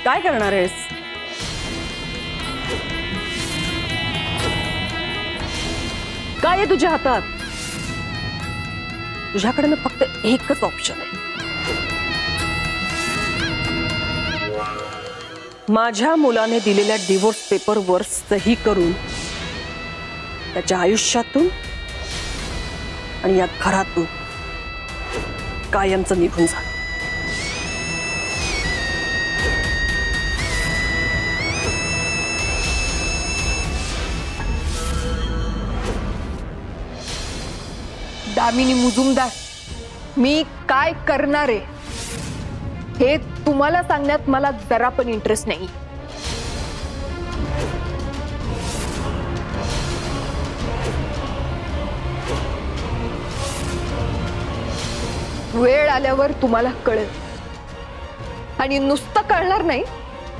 काय करणार आहेस? काय आहे तुझ्या हातात? तुझ्याकडे फक्त एकच ऑप्शन आहे. माझ्या मुलाने दिलेल्या डिवोर्स पेपरवर सही करून त्याच्या आयुष्यातून आणि या घरातून कायमचं निघून जा. दामिनी मुजुमदार, मी काय करणार आहे हे तुम्हाला सांगण्यात मला जरा पण इंटरेस्ट नाही. वेळ आल्यावर तुम्हाला कळेल आणि नुसतं कळणार नाही,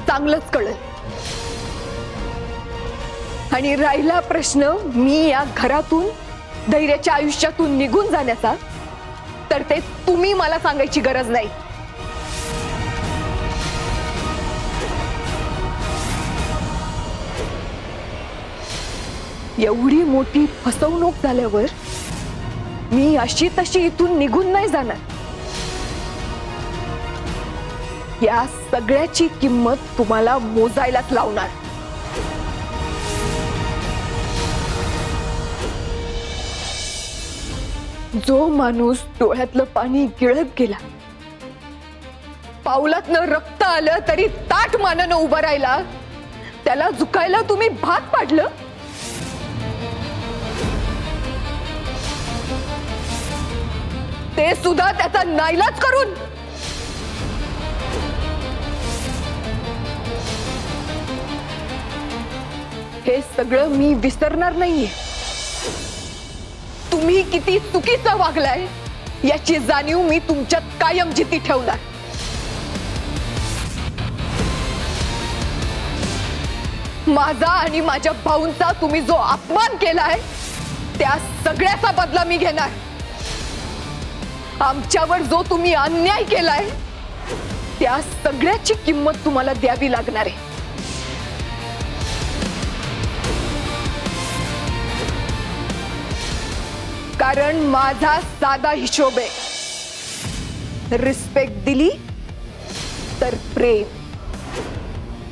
चांगलंच कळेल. आणि राहिला प्रश्न मी या घरातून धैर्याच्या आयुष्यातून निघून जाण्याचा, तर ते तुम्ही मला सांगायची गरज नाही. एवढी मोठी फसवणूक झाल्यावर मी अशी तशी इथून निघून नाही जाणार. या सगळ्याची किंमत तुम्हाला मोजायलाच लावणार. जो माणूस डोळ्यातलं पाणी गिळत गेला, पावलातनं रक्त आलं तरी ताठ मानानं उभं राहिला, त्याला झुकायला तुम्ही भाग पाडलं. ते सुद्धा त्याचा नाईलाज करून. हे सगळं मी विसरणार नाहीये. तुम्ही किती चुकीचं वागलाय याची जाणीव मी तुमच्यात कायम जिती ठेवणार. माझा आणि माझ्या भाऊंचा तुम्ही जो अपमान केलाय त्या सगळ्याचा बदला मी घेणार. आमच्यावर जो तुम्ही अन्याय केलाय त्या सगळ्याची किंमत तुम्हाला द्यावी लागणार आहे. कारण माझा साधा हिशोब आहे. रिस्पेक्ट दिली तर प्रेम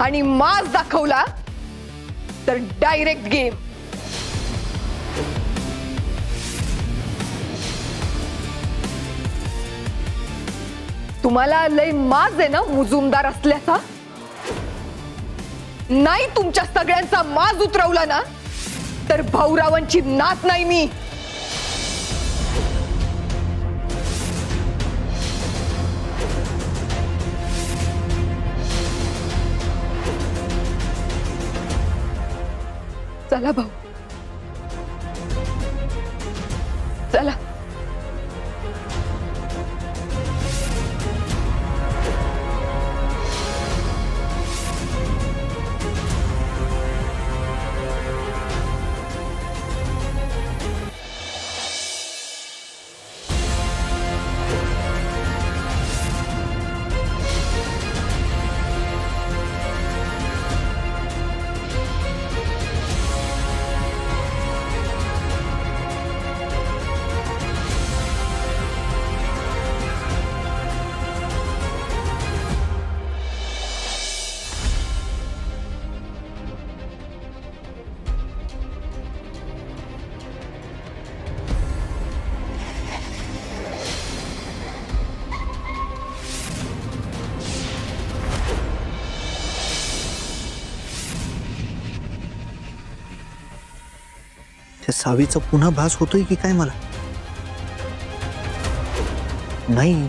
आणि मास दाखवला तर डायरेक्ट गेम. तुम्हाला लय माज आहे ना मुजुमदार असल्याचा. नाही तुमच्या सगळ्यांचा माज उतरवला ना तर भाऊरावांची नात नाही मी. चला भाऊ, चला. त्या सावीचा पुन्हा भास होतोय की काय मला? नाही,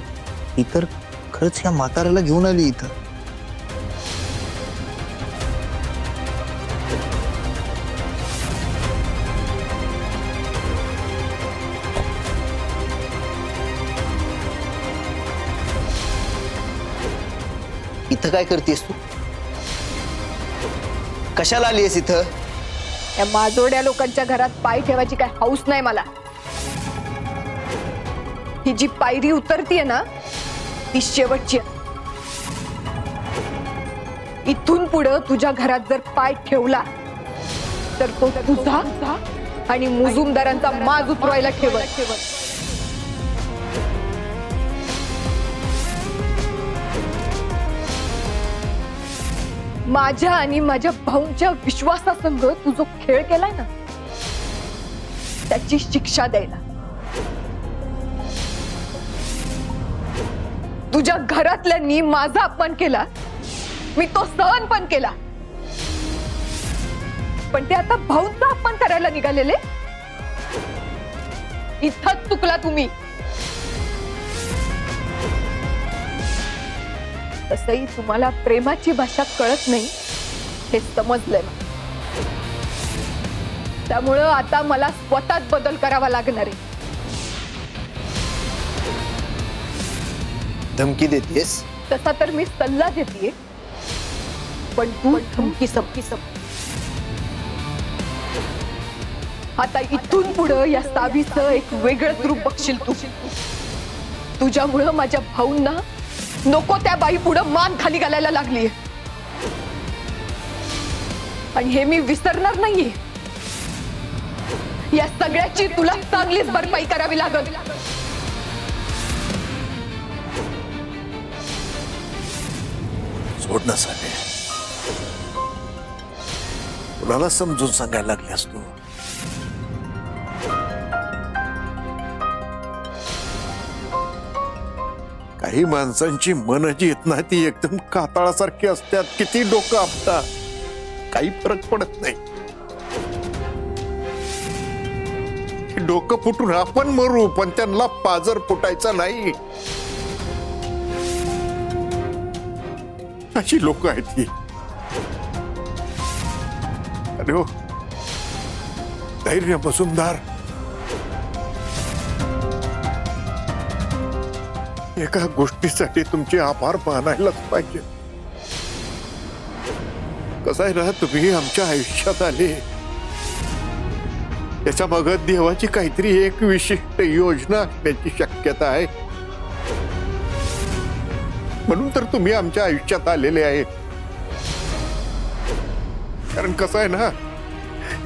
इतर खरंच या म्हाताऱ्याला घेऊन आली इथं. इथं काय करतेस तू? कशाला आलीस इथं? या माजोड्या लोकांच्या घरात पाय ठेवायची काय हौस नाही मला. ही जी पायरी उतरतीये ना ती शेवटची. इथून पुढं तुझ्या घरात जर पाय ठेवला तर तो तुझा आणि मुजुमदारांचा माज उतरवायला ठेवत. माझ्या आणि माझ्या भाऊंच्या विश्वासासंग तू जो खेळ केलाय ना त्याची शिक्षा द्यायला. तुझ्या घरातल्यांनी माझा अपमान केला, मी तो सहन पण केला, पण ते आता भाऊंचा अपमान करायला निघालेले. इथंच चुकला तुम्ही. तसंही तुम्हाला प्रेमाची भाषा कळत नाही हे समजलंय. त्यामुळं आता मला स्वतःच बदल करावा लागणार आहे. धमकी देतेस? तसा तर मी सल्ला देतेय, पण तू धमकी सबकी सब. आता इथून पुढं या सावीचं एक वेगळंच रूप बघशील तू. तुझ्यामुळं माझ्या भाऊंना नको त्या बाई पुढं मान खाली घालायला लागलीये, आणि हे मी विसरणार नाहीये. या सगळ्याची तुला चांगलीच भरपाई करावी लागल. सोड ना साने, कुणाला समजून सांगायला लागल्यास तू? काही माणसांची मन जी येत नाही ती एकदम कातळासारखी असतात. किती डोकं आपटा, काही फरक पडत नाही. डोकं फुटून आपण मरू, पण त्यांना पाजर फुटायचा नाही. अशी लोक आहेत ही. अरे हो, धैर्य मुजुमदार. एका गोष्टीसाठी तुमचे आभार मानायलाच पाहिजे. कसं आहे ना, तुम्ही आमच्या आयुष्यात आले, त्याच्या मागे देवाची काहीतरी एक विशिष्ट योजना असण्याची शक्यता आहे. म्हणून तर तुम्ही आमच्या आयुष्यात आलेले आहेत. कारण कसं आहे ना,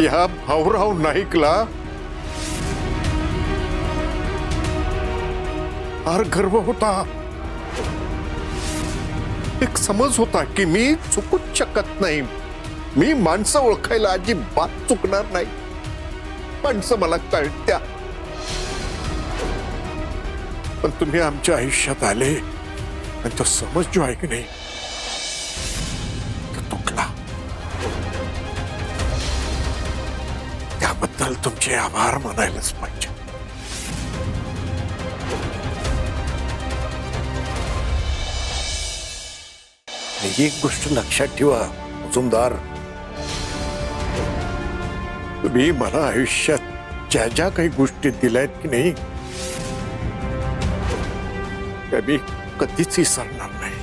या भाऊराव नाईकला फार गर्व होता. एक समज होता की मी चुकूच शकत नाही. मी माणसं ओळखायला अजिबात चुकणार नाही. माणसं मला कळत्या. पण तुम्ही आमच्या आयुष्यात आले आणि तो समज जो आहे की नाही तो तुटला. त्याबद्दल तुमचे आभार मानायलाच पाहिजे. एक गोष्ट लक्षात ठेवा मुजुमदार, तुम्ही मला आयुष्यात ज्या ज्या काही गोष्टी दिल्यात की नाही त्या मी कधीच विसरणार नाही.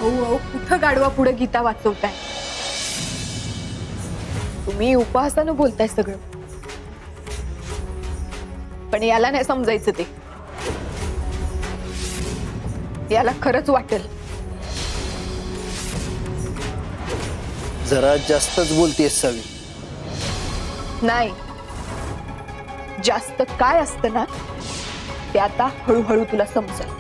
हो, कुठं गाडवा पुढे गीता वाचवताय तुम्ही? उपहासानं बोलताय सगळं, पण याला नाही समजायचं. ते याला खरंच वाटेल. जरा जास्तच बोलतेस सावी. नाही, जास्त काय असतं ना ते आता हळूहळू तुला समजेल.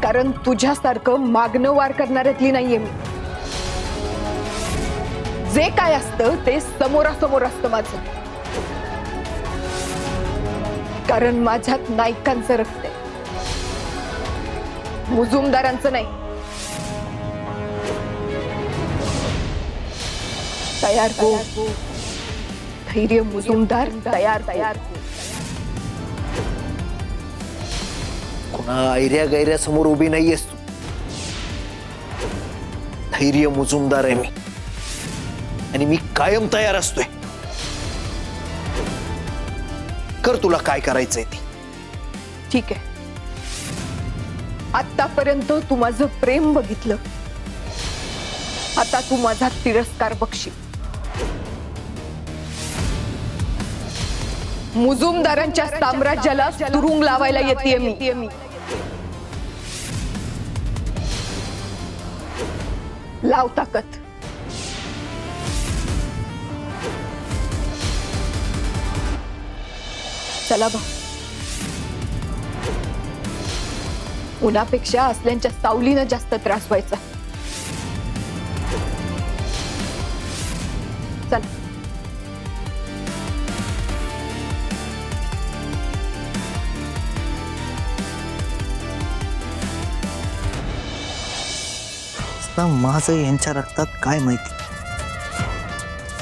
कारण तुझ्यासारखं मागणं वार करणाऱ्यातली नाहीये मी. जे काय असतं ते समोरासमोर असतं माझं. कारण माझ्यात नायकांचं रक्त आहे, मुजुमदारांचं नाही. तयार हो, धैर्य मुजुमदार. तयार तयार हो. कोणा ऐऱ्या गैऱ्या समोर उभी नाहीयेस तू. धैर्य मुजुमदार आहे मी, आणि मी कायम तयार असतोय. कर तुला काय करायचंय ते. ठीक आहे. आतापर्यंत तू माझं प्रेम बघितलं, आता तू माझा तिरस्कार बघशील. मुजुमदारांच्या साम्राज्याला तुरुंग लावायला येते मी. लाव ताकद. चला बा. उन्हापेक्षा असल्यांच्या सावलीनं जास्त त्रास व्हायचा. चला. माझं यांच्या रक्तात काय माहिती.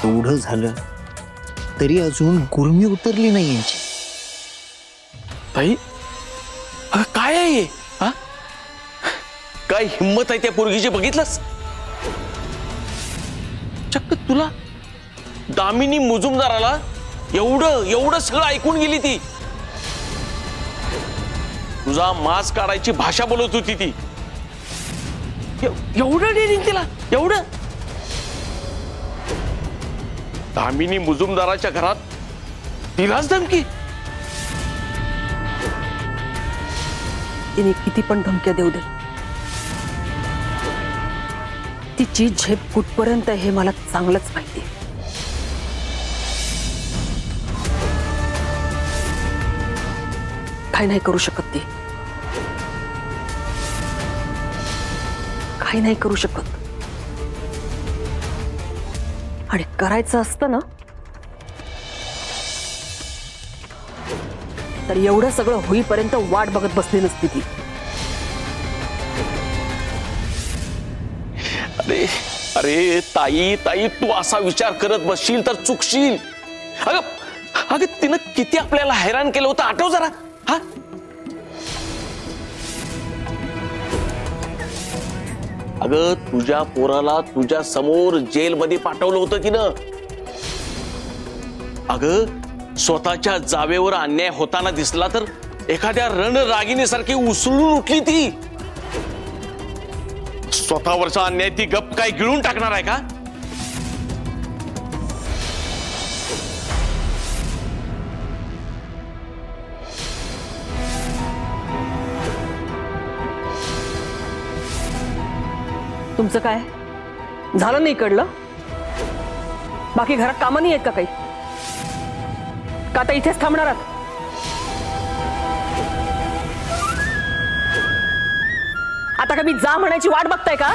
एवढं झालं तरी अजून गुरमी उतरली नाही यांची. ताई काय आहे हे? हा? काय हिम्मत आहे त्या पोरगीची बघितलंस? चक्क तुला दामिनी मुजुमदाराला एवढं सगळं ऐकून गेली ती. तुझा मांस काढायची भाषा बोलत होती ती. एवढं डेरिंग तिला. एवढं दामिनी मुजुमदाराच्या घरात तिलाच धमकी. तिने किती पण धमक्या देऊ दे, तिची झेप कुठपर्यंत हे मला चांगलंच माहिती. काही नाही करू शकत ती. काही नाही करू शकत. आणि करायचं असतं ना तर एवढं सगळं होईपर्यंत वाट बघत बसली नसती ती. अरे अरे ताई ताई तू असा विचार करत बसशील तर चुकशील. अगं तिनं किती आपल्याला हैराण केलं होतं आठव जरा. हा अगं तुझ्या पोराला तुझ्या समोर जेलमध्ये पाठवलं होतं तिनं. अगं स्वतःच्या जावेवर अन्याय होताना दिसला तर एखाद्या रणरागिणीसारखी उसळून उठली ती. स्वतःवरचा अन्याय ती गप काय गिळून टाकणार आहे का? तुमचं काय झालं नाही कळलं? बाकी घरात कामं नाही आहेत का काही? का आता इथेच थांबणार आहात? आता का मी जा म्हणायची वाट बघताय का?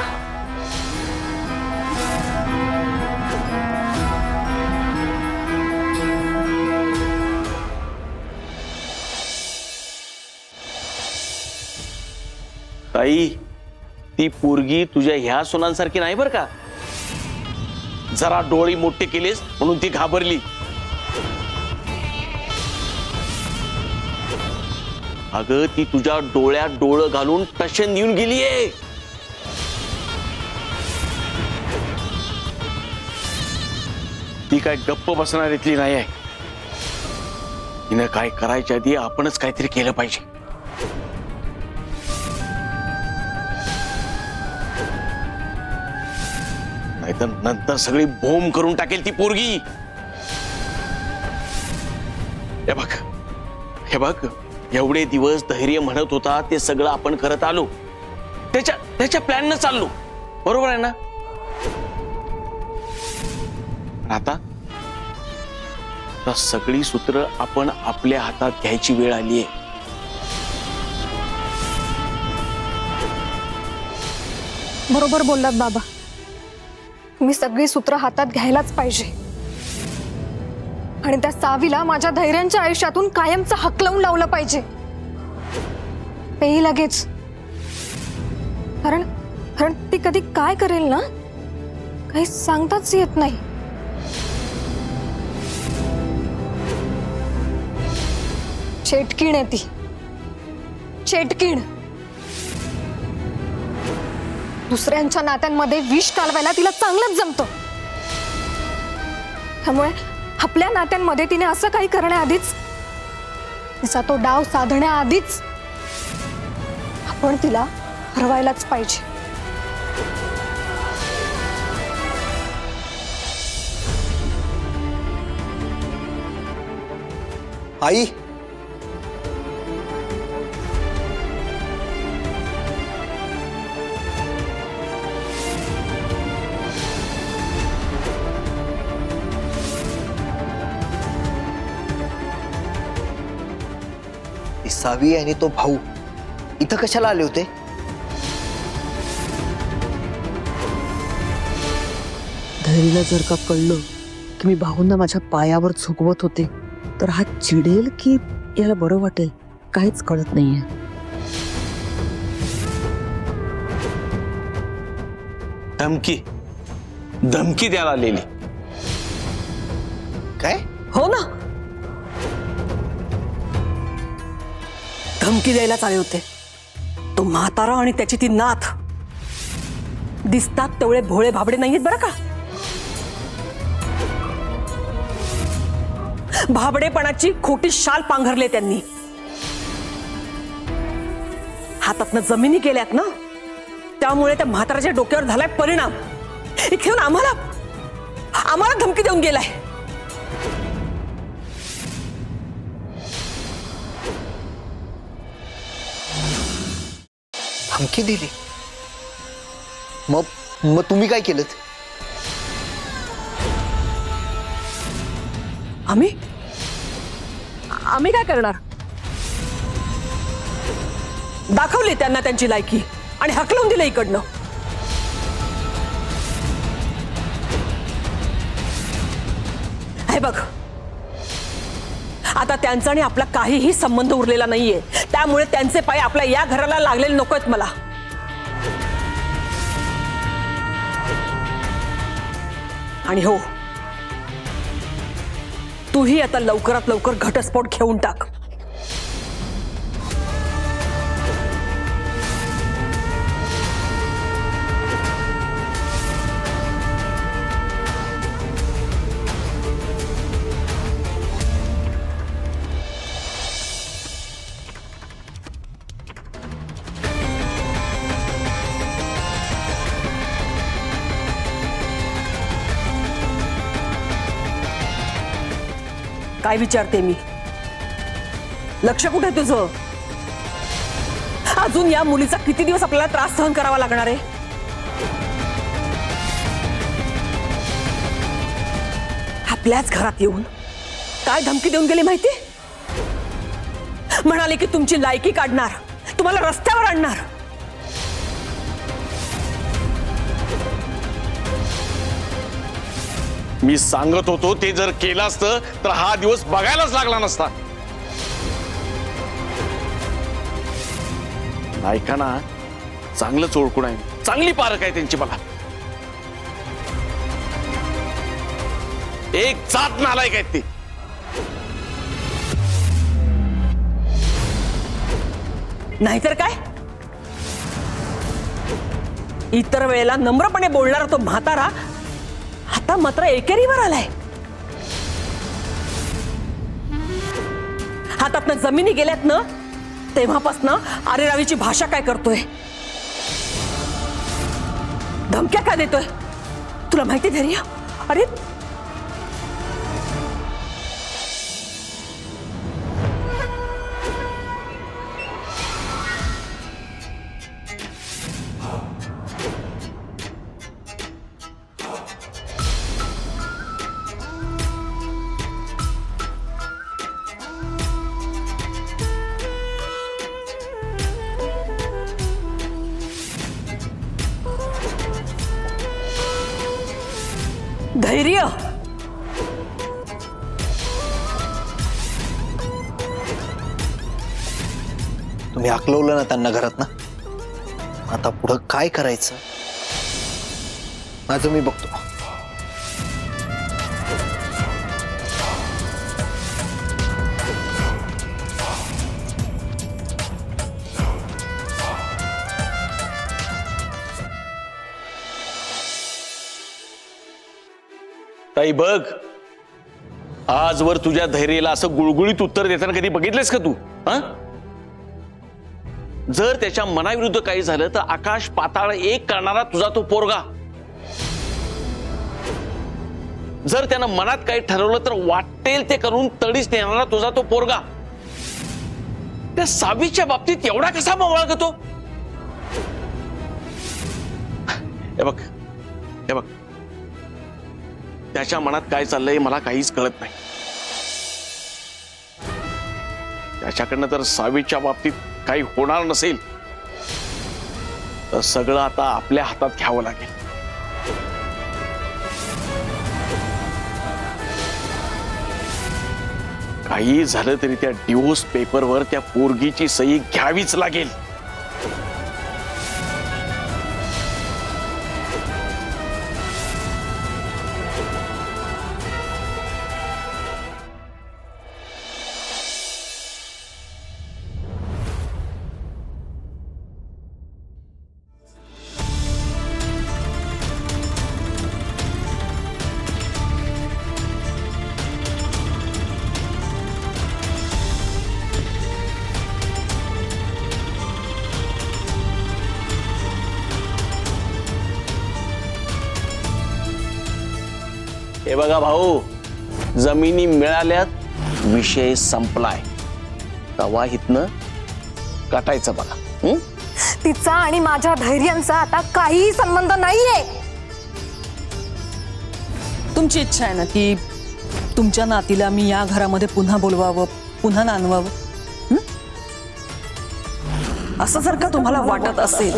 ताई ती पोरगी तुझ्या ह्या सुनांसारखी नाही बरं का. जरा डोळे मोठे केलेस म्हणून ती घाबरली. अगं ती तुझ्या डोळ्यात डोळं घालून टशन देऊन गेलीये. ती काय गप्प बसणार इथली नाही आहे. तिनं काय करायच्या आधी आपणच काहीतरी केलं पाहिजे. नाहीतर नंतर सगळी बोंब करून टाकेल ती पोरगी. हे बघ एवढे दिवस धैर्य म्हणत होता ते सगळं आपण करत आलो. त्याच्या प्लॅन न चाललो. बरोबर आहे ना? आता सगळी सूत्र आपण आपल्या हातात घ्यायची वेळ आलीये. बरोबर बोललात बाबा. मी सगळी सूत्र हातात घ्यायलाच पाहिजे आणि त्या सावीला माझ्या धैर्यांच्या आयुष्यातून कायमचा हकलवून लावलं पाहिजे. तेही लगेच. कारण ती कधी काय करेल ना काही सांगताच येत नाही. चेटकीण आहे ती. चेटकीण. दुसऱ्यांच्या नात्यांमध्ये विष कालवायला तिला चांगलंच जमतं. त्यामुळे आपल्या नात्यांमध्ये तिने असं काही करण्याआधीच तिचा तो डाव साधण्याआधीच आपण तिला हरवायलाच पाहिजे. आई, ती सावी आणि तो भाऊ इथं कशाला आले होते? धैर्यला जर का कळलं की मी भाऊंना माझ्या पायावर झुकवत होते तर हा चिडेल की याला बरं वाटेल काहीच कळत नाहीये. धमकी धमकी द्यायला आलेली. काय? हो ना, धमकी द्यायलाच आले होते. तो म्हातारा आणि त्याची ती नाथ दिसतात तेवढे भोळे भाबडे नाहीयेत बरं का. भाबडेपणाची खोटी शाल पांघरले त्यांनी. हातातनं जमिनी गेल्यात ना, त्यामुळे त्या म्हाताराच्या डोक्यावर झालाय परिणाम. इथे येऊन आम्हाला धमकी देऊन गेलाय. धमकी दिली? मग तुम्ही काय केलं? आम्ही काय करणार? दाखवली त्यांना त्यांची लायकी आणि हकलवून दिलं इकडनं. हे बघ, आता त्यांचा आणि आपला काहीही संबंध उरलेला नाहीये. त्यामुळे त्यांचे पाय आपल्या या घराला लागलेले नकोत मला. आणि हो, तूही आता लवकरात लवकर घटस्फोट घेऊन टाक. काय विचारते मी? लक्ष कुठे तुझं? अजून या मुलीचा किती दिवस आपल्याला त्रास सहन करावा लागणार आहे? आपल्याच घरात येऊन काय धमकी देऊन गेली माहिती? म्हणाले की तुमची लायकी काढणार, तुम्हाला रस्त्यावर आणणार. मी सांगत होतो ते जर केलं असतं तर हा दिवस बघायलाच लागला नसता. ऐका ना, चांगलंच ओळखून आहे, चांगली पारख आहे त्यांची मला. एक जात नालायक आहेत ते. नाहीतर काय? इतर वेळेला नम्रपणे बोलणारा तो म्हातारा आता मात्र एकेरीवर आलाय. हातातनं जमिनी गेल्यात ना, तेव्हापासनं आरेरावीची भाषा काय करतोय, धमक्या काय देतोय तुला माहिती धैर्य? अरे धैर्य, तुम्ही हाकलवलं ना त्यांना घरात ना, आता पुढं काय करायचं माझं मी बघतो. ताई बघ, आजवर तुझ्या धैर्याला असं गुळगुळीत उत्तर देताना कधी बघितलेस का तू? जर त्याच्या मनाविरुद्ध काही झालं तर आकाश पाताळ एक करणारा तुझा तो पोरगा. जर त्यानं मनात काही ठरवलं तर वाटेल ते करून तडीच नेणारा तुझा तो पोरगा त्या सावीच्या बाबतीत एवढा कसा बावळगतो? हे बघ त्याच्या मनात काय चाललंय मला काहीच कळत नाही. त्याच्याकडनं जर सावीच्या बाबतीत काही होणार नसेल तर सगळं आता आपल्या हातात घ्यावं लागेल. काही झालं तरी त्या डिवोर्स पेपरवर त्या पोरगीची सही घ्यावीच लागेल. हे बघा भाऊ, जमिनी मिळाल्यात, विषय संपलाय. तवा हितनं काटायचं बघा. तिचा आणि माझ्या धैर्यांचा आता काही संबंध नाहीये. तुमची इच्छा आहे ना की तुमच्या नातीला मी या घरामध्ये पुन्हा बोलवावं, पुन्हा नांदवावं? असं जर का तुम्हाला वाटत असेल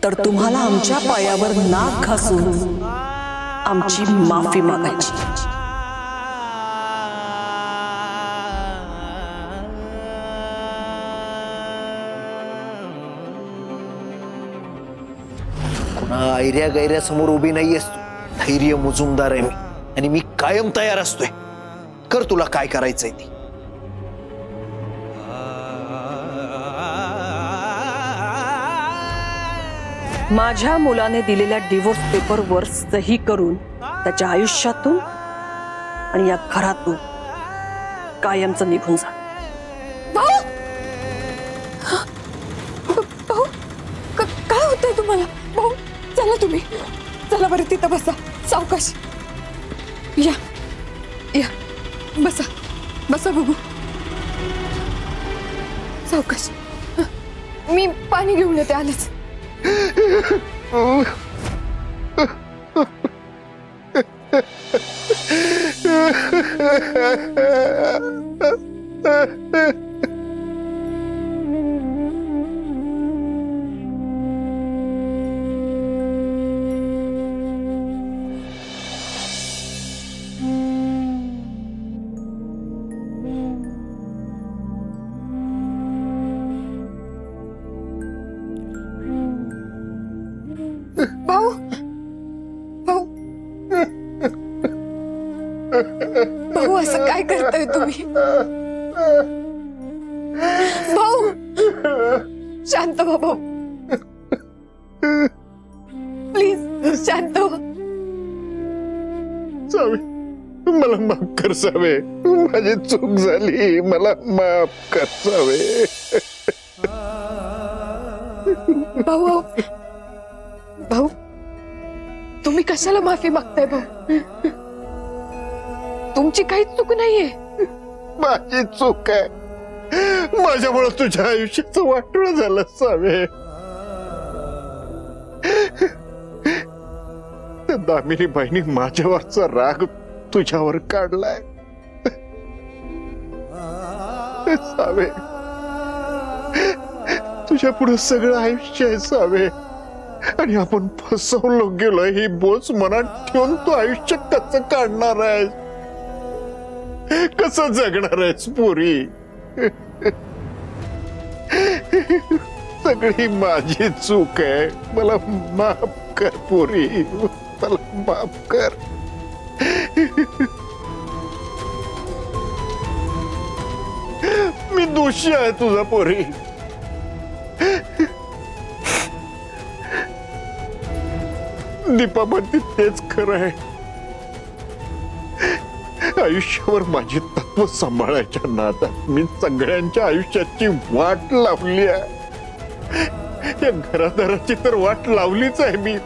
तर तुम्हाला आमच्या पायावर नाक घासून आमची माफी मागायची. पुन्हा ऐऱ्या गैऱ्या समोर उभी नाहीयेस तू. धैर्य मुजुमदार आहे मी आणि मी कायम तयार असतोय. कर तुला काय करायचंय ती. माझ्या मुलाने दिलेल्या डिवोर्स पेपरवर सही करून त्याच्या आयुष्यातून आणि या घरातून कायमचं निघून जा. भाऊ, भाऊ, काय होतंय तुम्हाला? भाऊ, चला तुम्ही, चला बरं तिथं बसा. सावकाश या या, बसा बसा बघू. सावकाश, मी पाणी घेऊन येते आलेच. भाऊ, भाऊ, भाऊ, असं काय करताय तुम्ही? भाऊ, शांत व्हा भाऊ, प्लीज शांत व्हा. सावे, मला माफ कर सावे. माझी चूक झाली, मला माफ कर सावे. भाऊ, भाऊ, तुम्ही कशाला माफी मागताय भाऊ? तुमची काहीच चूक नाहीये. माझी चूक आहे. माझ्यामुळे तुझ्या आयुष्याचं वाटोळं झालं सावे. त्या दामिनी बाईनी माझ्यावरचा राग तुझ्यावर काढलाय सावे. तुझ्या पुढे सगळं आयुष्य आहे सावे आणि आपण फसवलो गेलोय ही बोच मनात ठेवून तू आयुष्य कसं काढणार आहेस? कसं जगणार आहेस पोरी? सगळी माझी चूक आहे. मला माफ कर पोरी, मला माफ कर. मी दोषी आहे तुझा पोरी. दीपा म्हणते तेच खरं आहे. आयुष्यावर माझी तत्व सांभाळायच्या नादात मी सगळ्यांच्या आयुष्याची वाट लावली आहे. या घरादाराची तर वाट लावलीच आहे मी.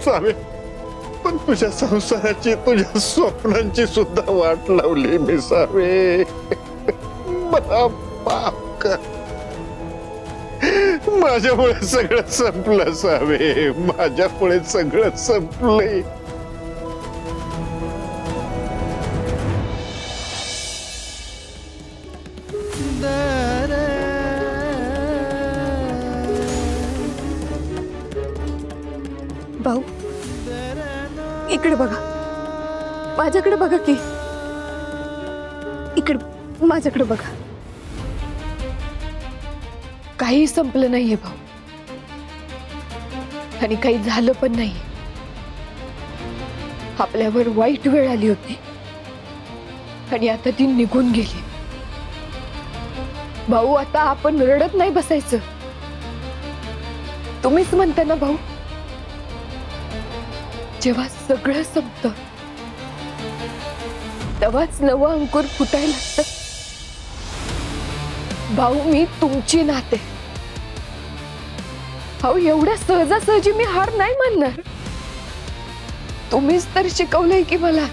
सावे, पण तुझ्या संसाराची तुझ्या स्वप्नांची सुद्धा वाट लावली मी सावे. मला माफ कर. माझ्यामुळे सगळं संपलं सावे. माझ्यामुळे सगळं संपलंय. भाऊ इकडे बघा, माझ्याकडे बघा की. इकडे माझ्याकडे बघा. काही संपलं नाहीये भाऊ, आणि काही झालं पण नाही. आपल्यावर वाईट वेळ आली होती आणि आता ती निघून गेली. भाऊ आता आपण रडत नाही बसायचं. तुम्हीच म्हणता ना भाऊ, जेव्हा सगळं संपतं तेव्हाच नवं अंकुर फुटायला लागतं. भाऊ मी तुमची नाते. भाऊ एवढ्या सहजासहजी मी हार नाही मानणार. तुम्हीच तर शिकवलंय की मला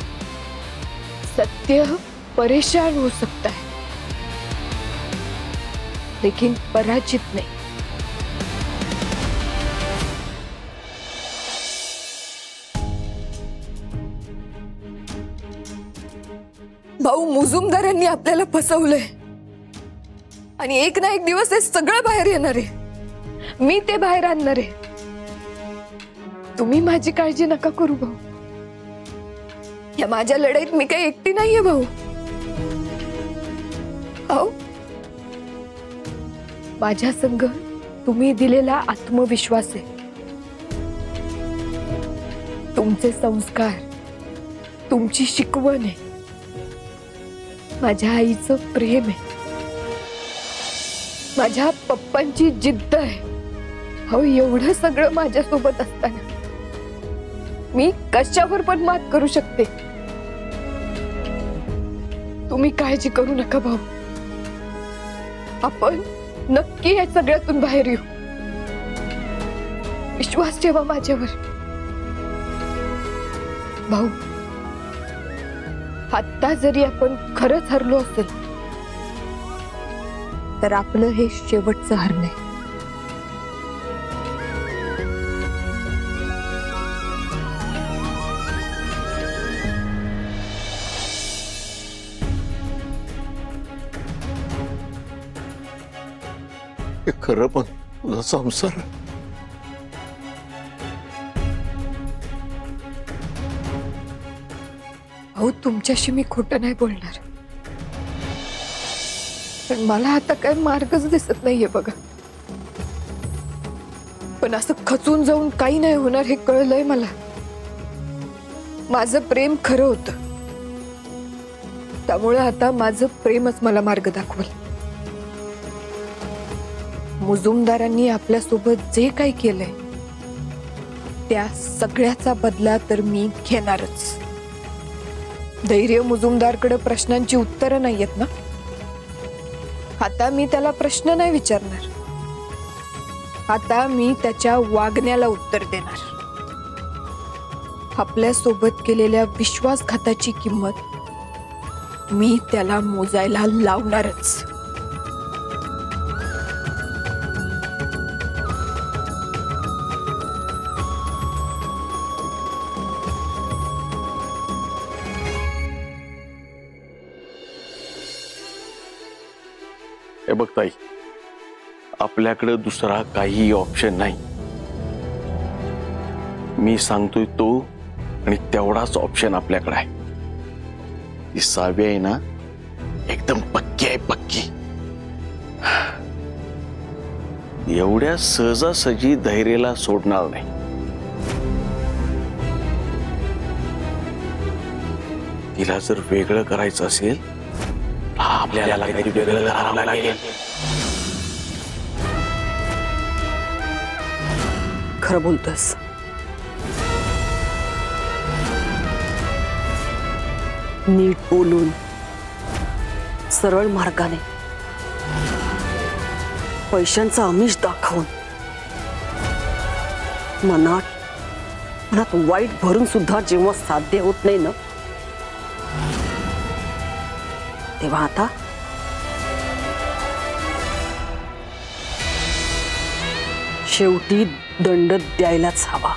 सत्य परेशान हो सकता है लेकिन पराजित नहीं. भाऊ मुजुमदार यांनी आपल्याला फसवलंय आणि एक ना एक दिवस हे सगळं बाहेर येणार आहे. मी ते बाहेर आणणार आहे. तुम्ही माझी काळजी नका करू भाऊ. या माझ्या लढाईत मी काही एकटी नाहीये भाऊ. भाऊ माझ्या संग तुम्ही दिलेला आत्मविश्वास आहे, तुमचे संस्कार, तुमची शिकवण आहे, माझ्या आईचं प्रेम आहे, माझ्या पप्पांची जिद्द आहे. हो एवढं सगळं माझ्यासोबत असताना मी कशावर पण मात करू शकते. तुम्ही काळजी करू नका भाऊ. आपण नक्की या सगळ्यातून बाहेर येऊ. विश्वास ठेवा माझ्यावर भाऊ. आता जरी आपण खरंच हरलो असेल तर आपलं हे शेवटचं हरण आहे. हे खरं पण तुझा संसार भाऊ तुमच्याशी मी खोटं नाही बोलणार, पण मला आता काय मार्गच दिसत नाहीये बघा. पण असं खचून जाऊन काही नाही होणार हे कळलंय मला. माझं प्रेम खरं होतं, त्यामुळे आता माझं प्रेमच मला मार्ग दाखवल. मुजुमदारांनी आपल्यासोबत जे काही केलंय त्या सगळ्याचा बदला तर मी घेणारच. धैर्य मुजुमदारकडे प्रश्नांची उत्तरं नाहीयेत ना. आता मी त्याला प्रश्न नाही विचारणार, आता मी त्याच्या वागण्याला उत्तर देणार. आपल्या सोबत केलेल्या विश्वासघाताची किंमत मी त्याला मोजायला लावणारच. हे बघ ताई, आपल्याकडे दुसरा काही ऑप्शन नाही. मी सांगतोय तो आणि तेवढाच ऑप्शन आपल्याकडे आहे. ती सावी आहे ना एकदम पक्की आहे, पक्की. एवढ्या सहजासहजी धैर्याला सोडणार नाही. तिला जर वेगळं करायचं असेल आपल्याला काहीतरी वेगळं करावं लागेल. खरं बोलतोस. नीट बोलून सरळ मार्गाने पैशांचा आमिष दाखवून मनात मनात वाईट भरून सुद्धा जेव्हा साध्य होत नाही ना, तेव्हा आता शेवटी दंड द्यायलाच हवा.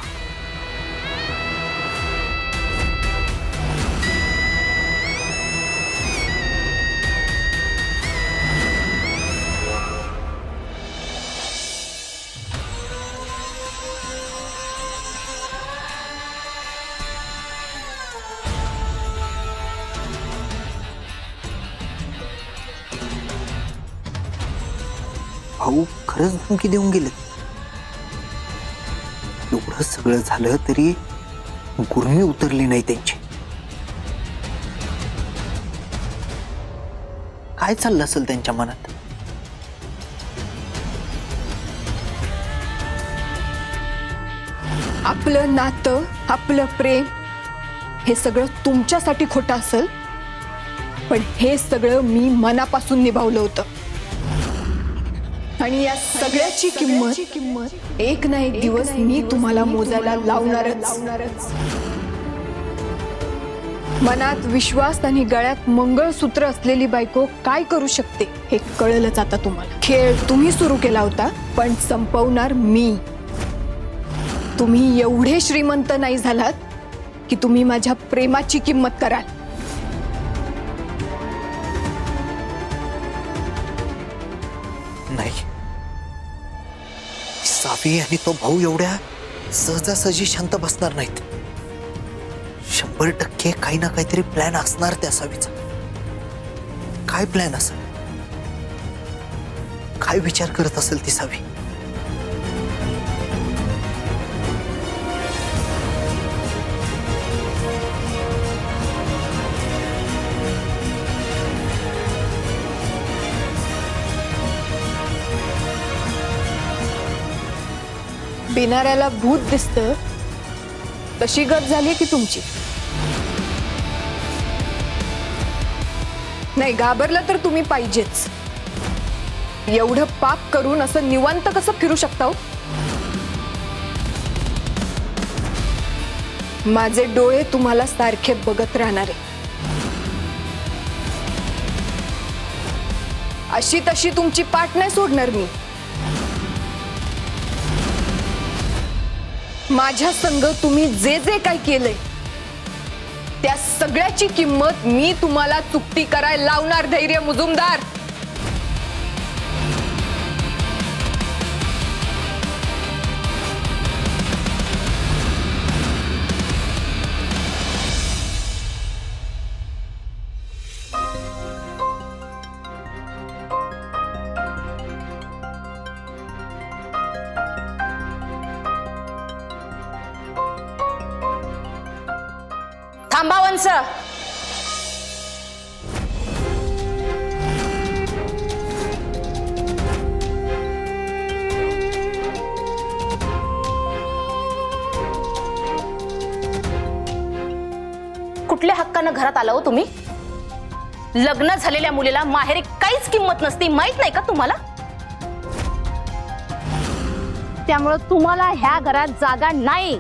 भाऊ खरंच धमकी देऊन गेले. एवढं सगळं झालं तरी गुरमी उतरली नाही त्यांची. काय चाललं असेल त्यांच्या मनात? आपलं नातं, आपलं प्रेम हे सगळं तुमच्यासाठी खोटं असेल, पण हे सगळं मी मनापासून निभावलं होतं. आणि या सगळ्याची किंमत एक ना एक दिवस मी तुम्हाला मोजायला लावणारच. मनात विश्वास आणि गळ्यात मंगळसूत्र असलेली बायको काय करू शकते हे कळलंच आता तुम्हाला. खेळ तुम्ही सुरू केला होता, पण संपवणार मी. तुम्ही एवढे श्रीमंत नाही झालात की तुम्ही माझ्या प्रेमाची किंमत कराल. नाही, सावी आणि तो भाऊ एवढ्या सहजासहजी शांत बसणार नाहीत. 100% काही ना काहीतरी प्लॅन असणार त्या सावीचा. काय प्लॅन असेल? काय विचार करत असेल ती सावी? बिनाऱ्याला भूत दिसतं तशी गत झाली की तुमची. नाही, घाबरलं तर तुम्ही पाहिजेच. एवढं पाप करून असं निवांत कसं फिरू शकता? माझे डोळे तुम्हाला सारखे बघत राहणारे. अशी तशी तुमची पाठ नाही सोडणार मी. माझ्या संग तुम्ही जे जे काही केलंय त्या सगळ्याची किंमत मी तुम्हाला चुकती करायला लावणार. धैर्य मुजुमदार. थांबा वंस. कुठल्या हक्कानं घरात आला हो तुम्ही? लग्न झालेल्या मुलीला माहेरी काहीच किंमत नसते, माहित नाही का तुम्हाला? त्यामुळे तुम्हाला ह्या घरात जागा नाही.